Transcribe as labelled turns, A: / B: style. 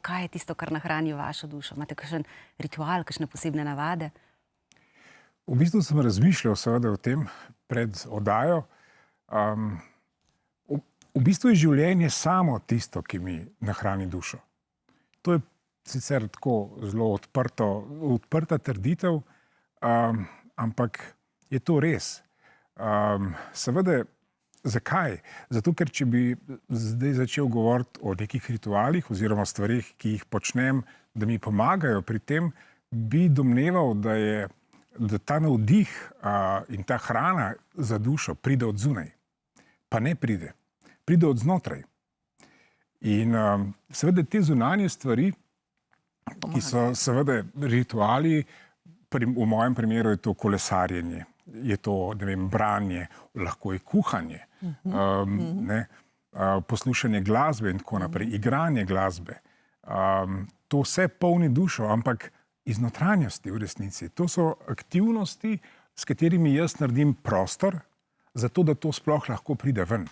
A: kaj je tisto, kar nahrani vašo dušo? Imate kakšen ritual, kakšne posebne navade?
B: V bistvu sem razmišljal seveda o tem pred oddajo. V bistvu je življenje samo tisto, ki mi nahrani dušo. To je sicer tako zelo odprta trditev, ampak je to res. Seveda, zakaj? Zato, ker če bi zdaj začel govoriti o nekih ritualih oziroma stvarih, ki jih počnem, da mi pomagajo pri tem, bi domneval, da ta navdih in ta hrana za dušo pride od zunaj. Pa ne pride. Pride od znotraj. In seveda te zunanje stvari, ki so seveda rituali, v mojem primeru je to kolesarjenje, je to, ne vem, branje, lahko je kuhanje, poslušanje glasbe in tako naprej, igranje glasbe. To vse polni dušo, ampak iz notranjosti v resnici. To so aktivnosti, s katerimi jaz naredim prostor, zato da to sploh lahko pride ven.